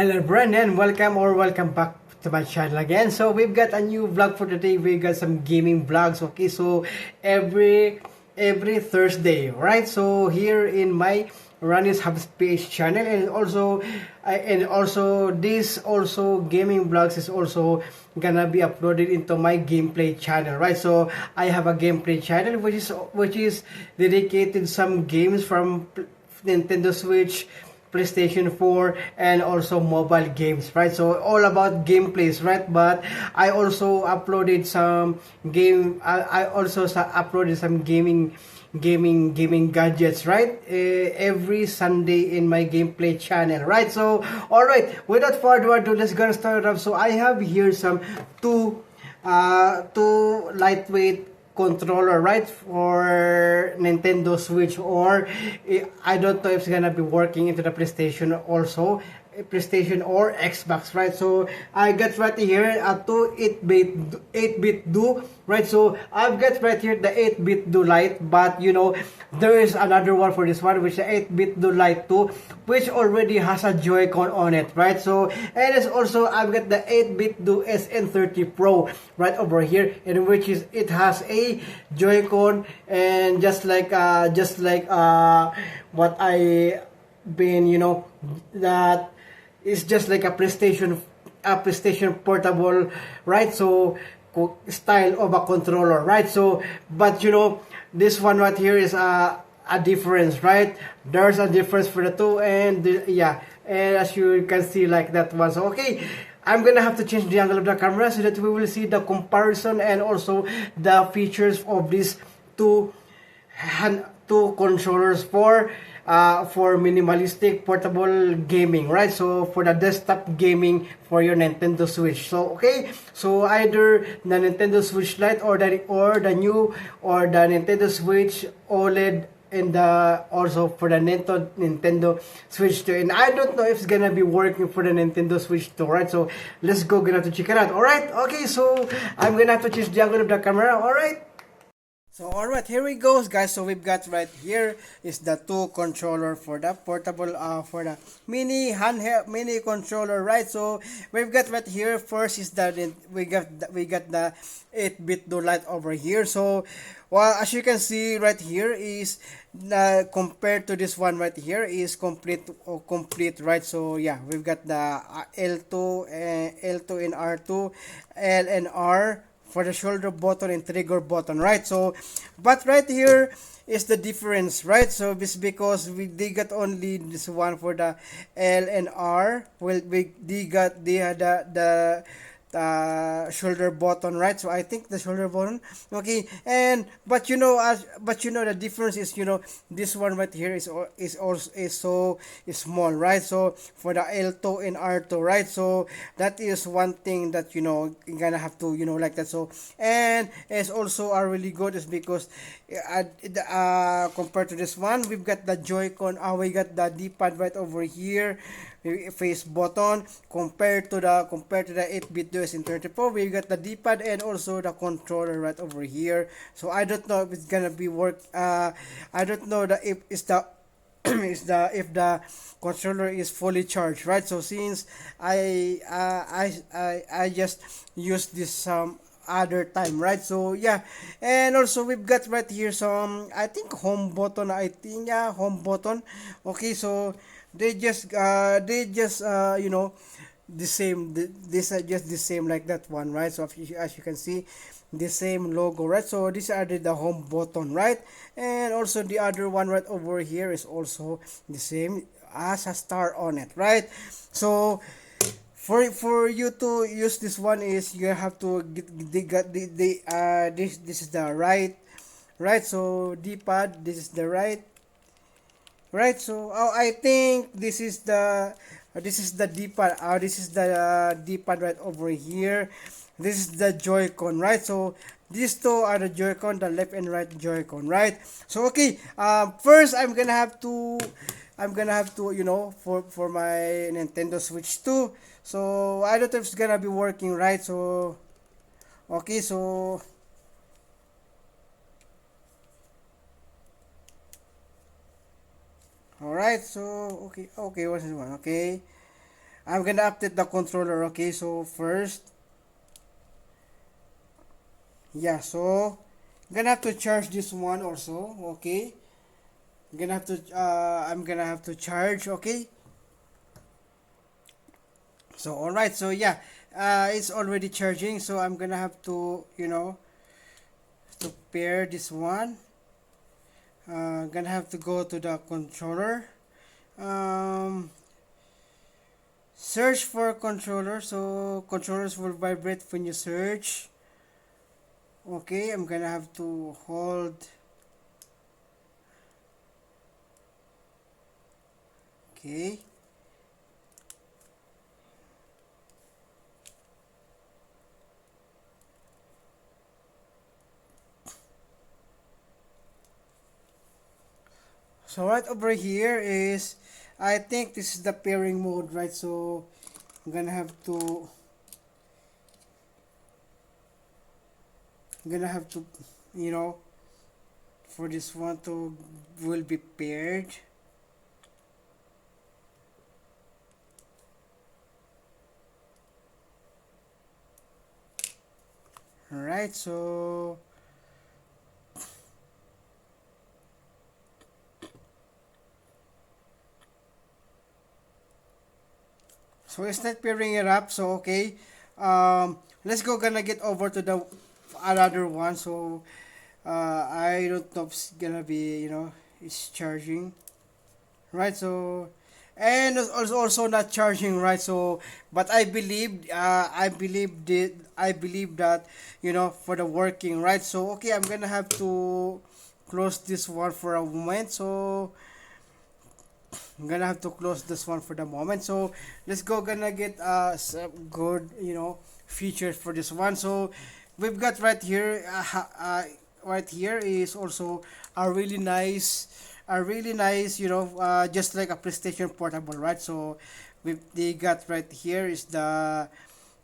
Hello Brendan, welcome back to my channel again. So we've got a new vlog for today. We got some gaming vlogs. Okay, so every Thursday, right? So here in my Running Space channel, and also this also gaming vlogs is also gonna be uploaded into my gameplay channel, right? So I have a gameplay channel which is dedicated some games from Nintendo Switch, PlayStation 4, and also mobile games, right? So all about gameplays, right? But I also uploaded some I also uploaded some gaming gadgets, right? Every Sunday in my gameplay channel, right? So all right, without further ado, let's get started up. So I have here some two lightweight controller, right, for Nintendo Switch, or I don't know if it's gonna be working into the PlayStation also, PlayStation or Xbox, right? So I got right here a 8-bit do, right? So I've got right here the 8-bit do Lite, but there is another one for this one, which is the 8-bit do Lite 2, which already has a Joy-Con on it, right? So, and it's also, I've got the 8-bit do SN30 Pro right over here, in which is it has a Joy-Con, and just like what I been, that is just like a PlayStation portable, right? So style of a controller, right? So, but this one right here is a difference, right? There's a difference for the two, and yeah, and as you can see, like that one. So okay, I'm gonna have to change the angle of the camera so that we will see the comparison and also the features of these two controllers for minimalistic portable gaming, right? So for the desktop gaming for your Nintendo Switch. So okay, so either the Nintendo Switch Lite or the Nintendo Switch OLED, and also for the Nintendo Switch 2. And I don't know if it's gonna be working for the Nintendo Switch 2, right? So let's go, gonna have to check it out. Alright, okay, so I'm gonna have to change the angle of the camera. Alright. So alright, here we go, guys. So we've got right here is the two controller for the portable, for the mini handheld mini controller, right? So we've got right here, first is we got the 8-bit do Lite over here. So well, as you can see right here is compared to this one right here is complete, right? So yeah, we've got the L2 and R2, L and R for the shoulder button and trigger button, right? So but right here is the difference, right? So this because they got only this one for the L and R. Well, they had the shoulder button, right? So I think the shoulder button, okay. And but the difference is, this one right here is also is small, right? So for the L2 and R2, right? So that is one thing that you're gonna have to like that. So and it's also are really good is because compared to this one, we've got the Joy-Con, we got the D-pad right over here, face button, compared to the 8-bit SN30 Pro, we got the D-pad and also the controller right over here. So I don't know if it's gonna be I don't know that if it's the if the controller is fully charged, right? So since I just use this some other time, right? So yeah, and also we've got right here some, I think, home button, yeah, home button. Okay, so the same, this are just the same like that one, right? So as you can see, the same logo, right? So these are the home button, right? And also the other one right over here is also the same, as a star on it, right? So for you to use this one is you have to this is the right. So D-pad, this is the right. So I think this is the D-pad. This is the D-pad right over here. This is the Joy-Con, right? So these two are the Joy-Con, the left and right Joy-Con, right? So okay, first I'm gonna have to for my Nintendo Switch 2. So I don't know if it's gonna be working, right? So okay, so all right, so okay, what's this one? Okay, I'm gonna update the controller. Okay, so first, yeah, so I'm gonna have to charge this one also. Okay, I'm gonna have to charge. Okay, so all right, so yeah, it's already charging, so I'm gonna have to, to pair this one. Gonna have to go to the controller. um Search for controller, so controllers will vibrate when you search. Okay, I'm gonna have to hold. Okay, so right over here is, I think this is the pairing mode, right? So I'm gonna have to, you know for this one to will be paired. All right, so it's not pairing it up. So okay, let's go gonna get over to the another one. So I don't know if it's gonna be, it's charging, right? So, and it's also not charging, right? So, but I believe that, for the working, right? So okay, I'm gonna have to close this one for a moment. So I'm gonna have to close this one for the moment. So let's go gonna get some good, features for this one. So we've got right here, right here is also a really nice, just like a PlayStation Portable, right? So they got right here is the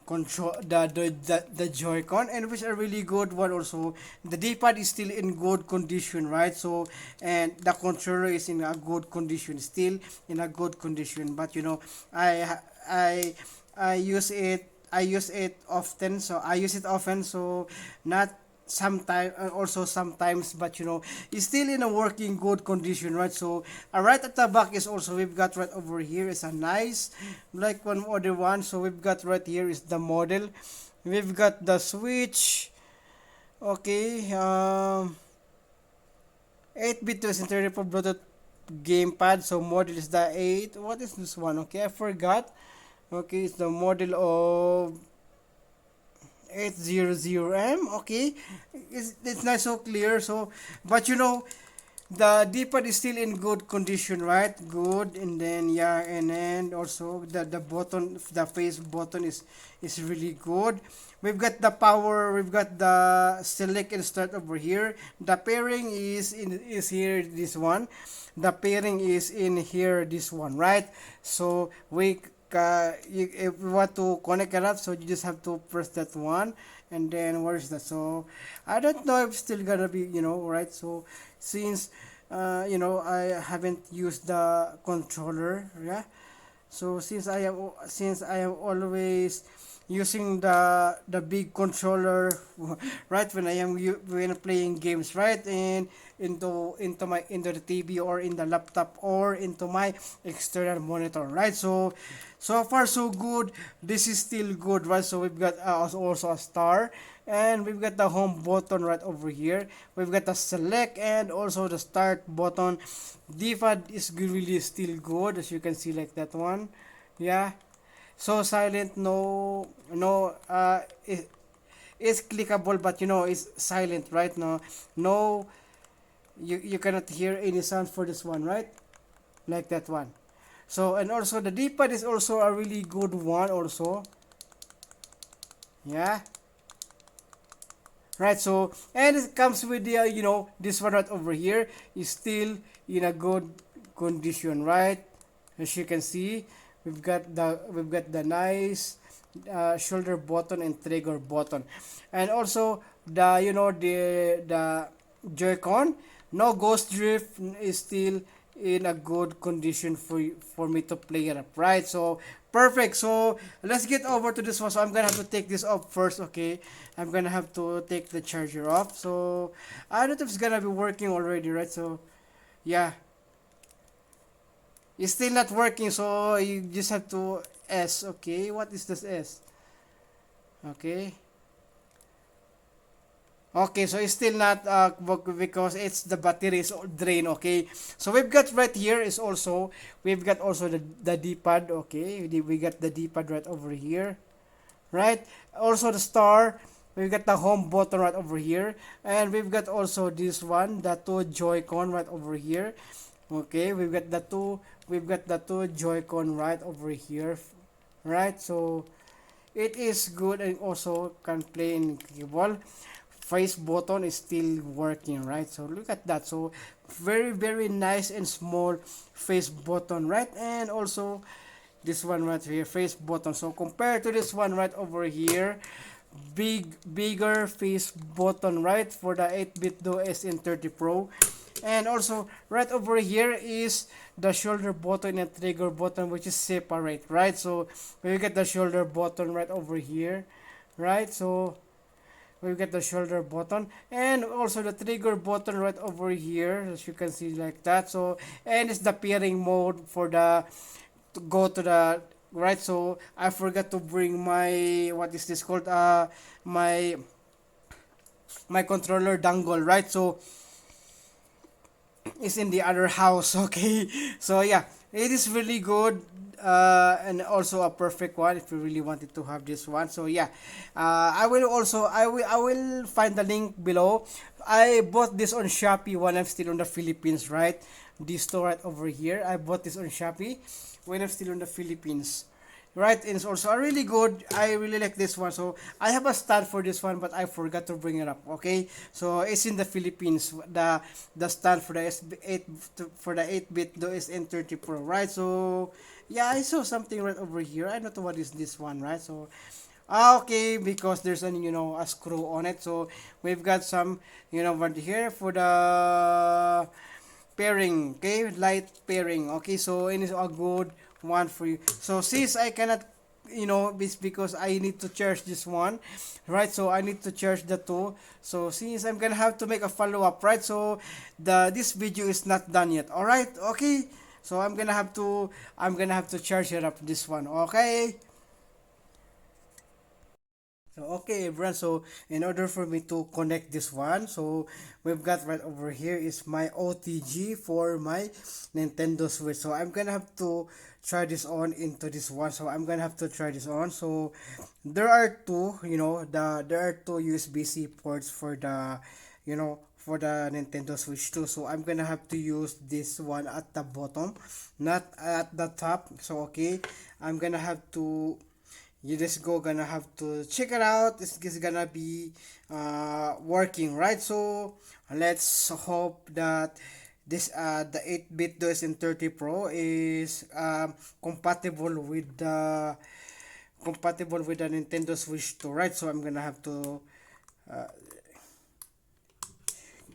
control, the Joy-Con, and which are really good one also. The D-pad is still in good condition, right? So, and the controller is in a good condition, still in a good condition. But I I I use it, often, so I use it often, so not sometimes, also sometimes, but it's still in a working good condition, right? So right at the back is also, we've got right over here is a nice, like one other one. So we've got right here is the model, we've got the switch. Okay, 8-bit to SN30 for Bluetooth gamepad. So model is the 8, what is this one? Okay, I forgot. Okay, it's the model of 800M. Okay, it's not so clear. So but the D-pad is still in good condition, right? Good. And then yeah, and then also the button, the face button is really good. We've got the power, we've got the select and start over here. The pairing is here, this one. The pairing is in here, this one, right? So if you want to connect it up, so you just have to press that one. And then where's that? So I don't know if it's still gonna be, right? So since I haven't used the controller, yeah. So since I am always using the big controller, right, when when playing games, right, and into the TV or in the laptop or into my external monitor, right? So far so good. This is still good, right? So we've got also a star, and we've got the home button right over here. We've got the select and also the start button. D-pad is really still good, as you can see, like that one. Yeah, so silent, it's clickable, but it's silent, right? No, you cannot hear any sound for this one, right? Like that one. So, and also the D-pad is also a really good one also. Yeah, right. So, and it comes with the this one right over here is still in a good condition, right? As you can see, we've got the nice shoulder button and trigger button, and also the the Joy-Con, no ghost drift, is still in a good condition for me to play it up, right? So perfect. So let's get over to this one. So I'm gonna have to take this off first. Okay, I'm gonna have to take the charger off. So I don't know if it's gonna be working already, right? So yeah, it's still not working. So you just have to S. Okay, what is this S? Okay. Okay, so it's still not because it's the battery is drain. Okay, so we've got right here is also we've got also the D-pad. Okay, we got the D-pad right over here, right? Also the star. We've got the home button right over here, and we've got also this one, the two Joy-Con right over here. Okay, we've got the two Joy-Con right over here, right? So it is good and also can play in cable. Face button is still working, right? So look at that. So very nice and small face button, right? And also this one right here, face button. So compared to this one right over here, bigger face button, right, for the 8Bitdo SN30 Pro. And also right over here is the shoulder button and trigger button, which is separate, right? So we get the shoulder button right over here, right? So we get the shoulder button and also the trigger button right over here, as you can see, like that. So and it's the pairing mode for the to go to the right. So I forgot to bring my, what is this called, my controller dongle, right? So it's in the other house. Okay, so yeah, it is really good, and also a perfect one if you really wanted to have this one. So yeah, I will find the link below. I bought this on Shopee when I'm still on the Philippines, right? This store right over here, I bought this on Shopee when I'm still on the Philippines, right? And it's also a really good, I really like this one. So I have a stand for this one, but I forgot to bring it up. Okay, so it's in the Philippines, the stand for the 8 for the 8-bit do is N30 Pro, right? So yeah, I saw something right over here. I don't know what is this one, right? So okay, because there's an, a screw on it. So we've got some, right here for the pairing. Okay, light pairing. Okay, so it is a good one for you. So since I cannot, it's because I need to charge this one, right? So I need to charge the two. So since I'm gonna have to make a follow-up, right? So this video is not done yet. All right, okay. So I'm gonna have to charge it up this one. Okay. So okay, everyone. So in order for me to connect this one, so we've got right over here is my OTG for my Nintendo Switch. So I'm gonna have to try this on into this one. So I'm gonna have to try this on. So there are two, there are two USB-C ports for the, for the Nintendo Switch 2. So I'm gonna have to use this one at the bottom, not at the top. So okay, I'm gonna have to, you just gonna have to check it out. This is gonna be working, right? So let's hope that this the 8-bit DOS in 30 Pro is compatible with the Nintendo Switch 2, right? So I'm gonna have to uh,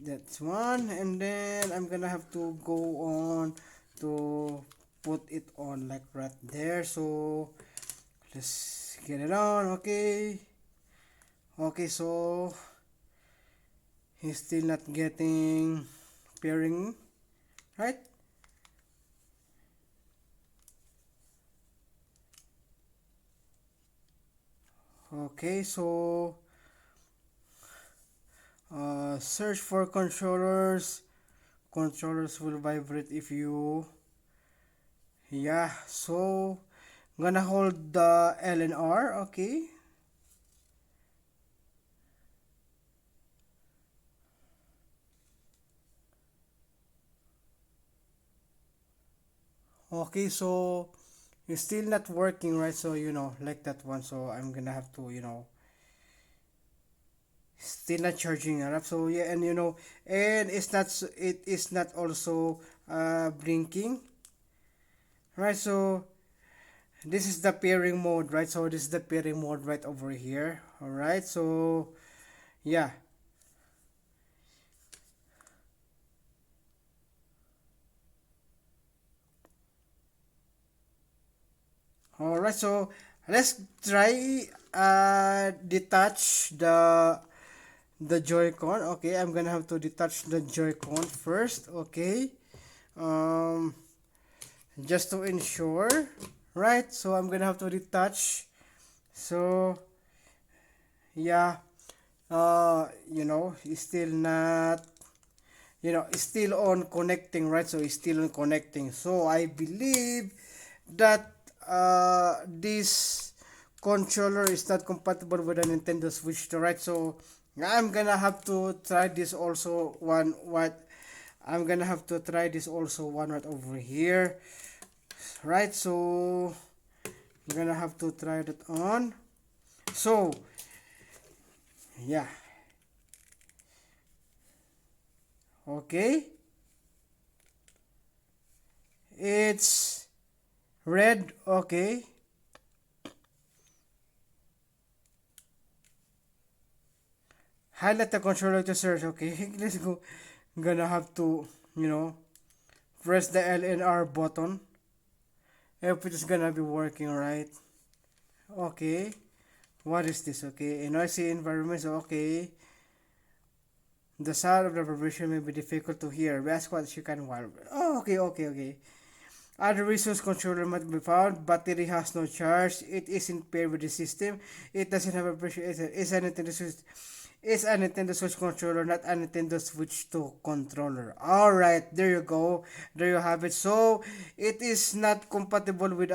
that's one, and then I'm gonna have to go on to put it on like right there. So let's get it on. Okay, okay, so he's still not getting pairing, right? Okay, so search for controllers. Controllers will vibrate if you, yeah. So gonna hold the L and R. Okay, okay, so it's still not working, right? So like that one. So I'm gonna have to, still not charging it up. So yeah, and and it is not also blinking, right? So this is the pairing mode, right? So this is the pairing mode right over here. All right, so yeah. Alright, so let's try detach the Joy-Con. Okay, I'm gonna have to detach the Joy-Con first. Okay, um, just to ensure, right? So I'm gonna have to detach. So yeah, it's still not, it's still on connecting, right? So it's still on connecting. So I believe that this controller is not compatible with a Nintendo Switch 2, right? So I'm gonna have to try this also I'm gonna have to try this also one right over here, right? So I'm gonna have to try that on. So yeah, okay, it's red. Okay, highlight the controller to search. Okay, let's go. I'm gonna have to, press the LNR button if it is gonna be working, right? Okay, what is this? Okay, a noisy environment. So okay, the sound of the vibration may be difficult to hear. We ask what you can while. Oh, okay. Other reasons controller might be found. Battery has no charge. It isn't paired with the system. It doesn't have a pressure. It's a Nintendo Switch controller, not a Nintendo Switch 2 controller. Alright, there you go. There you have it. So, it is not compatible with,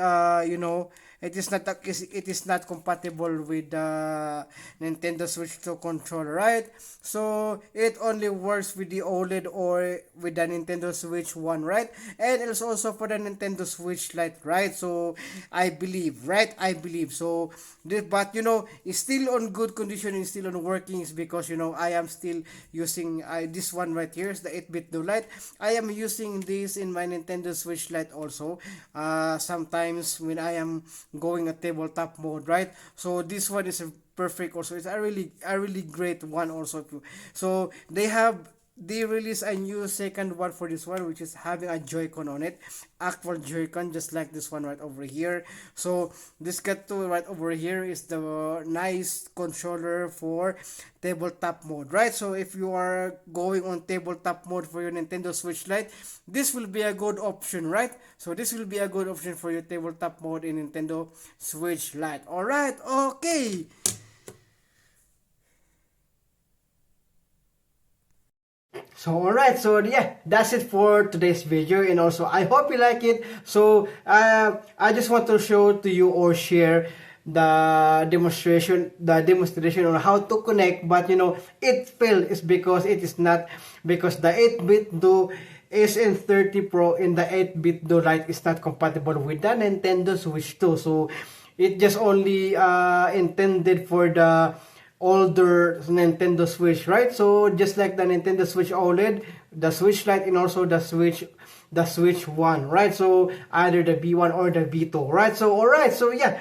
it is not compatible with the Nintendo Switch 2 controller, right? So, it only works with the OLED or with the Nintendo Switch 1, right? And it's also for the Nintendo Switch Lite, right? So, I believe, right? I believe. So, but it's still on good condition and still on working is because I am still using this one right here is the 8Bitdo Lite. I am using this in my Nintendo Switch Lite also. Sometimes when I am going a tabletop mode, right? So this one is a perfect also. It's a really great one also. So they release a new second one for this one, which is having a Joy-Con on it, actual Joy-Con, just like this one right over here. So this got to right over here is the nice controller for tabletop mode, right? So if you are going on tabletop mode for your Nintendo Switch Lite, this will be a good option, right? So this will be a good option for your tabletop mode in Nintendo Switch Lite. All right, okay. So alright, so yeah, that's it for today's video, and also I hope you like it. So I just want to show to you or share the demonstration on how to connect, but it failed is because it is not, because the 8Bitdo SN30 Pro and the 8Bitdo Lite is not compatible with the Nintendo Switch 2. So it just only intended for the older Nintendo Switch, right? So just like the Nintendo Switch OLED, the Switch Lite, and also the Switch 1, right? So either the B1 or the B2, right? So alright, so yeah.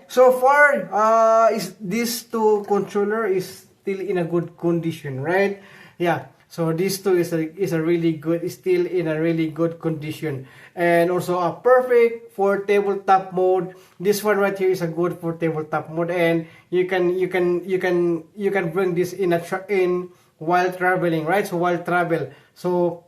So far, is this two controller is still in a good condition, right? Yeah. So these two is a really good, is still in a really good condition, and also a perfect for tabletop mode. This one right here is a good for tabletop mode, and you can bring this in while traveling, right? So while travel, so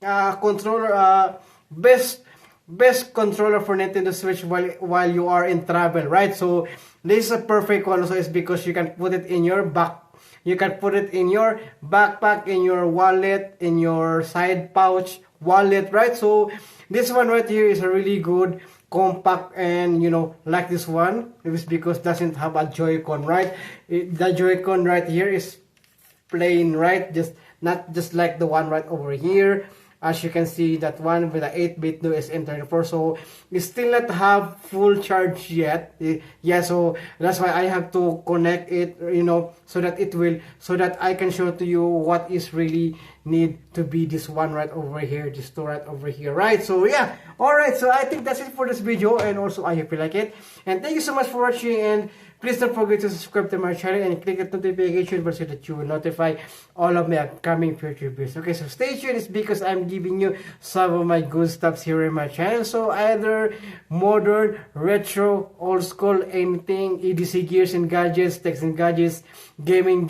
controller best controller for Nintendo Switch while you are in travel, right? So this is a perfect one also is because you can put it in your back. You can put it in your backpack, in your wallet, in your side pouch wallet, right? So this one right here is a really good compact, and like this one, it is because it doesn't have a Joy-Con, right? The Joy-Con right here is plain, right? Just not just like the one right over here. As you can see, that one with the 8-bit SN30, so it still not have full charge yet. Yeah, so that's why I have to connect it, so that I can show to you what is really need to be this one right over here, this two right over here, right? So yeah, alright, so I think that's it for this video, and also I hope you like it, and thank you so much for watching, and Please don't forget to subscribe to my channel and click the notification bell so that you will notify all of my upcoming future videos. Okay, so stay tuned. It's because I'm giving you some of my good stuffs here in my channel. So either modern, retro, old school, anything, EDC gears and gadgets, techs and gadgets, gaming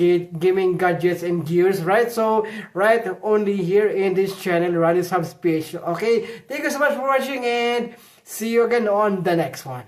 gadgets and gears, right? So right only here in this channel, Ronnie Subs page. Okay, thank you so much for watching and see you again on the next one.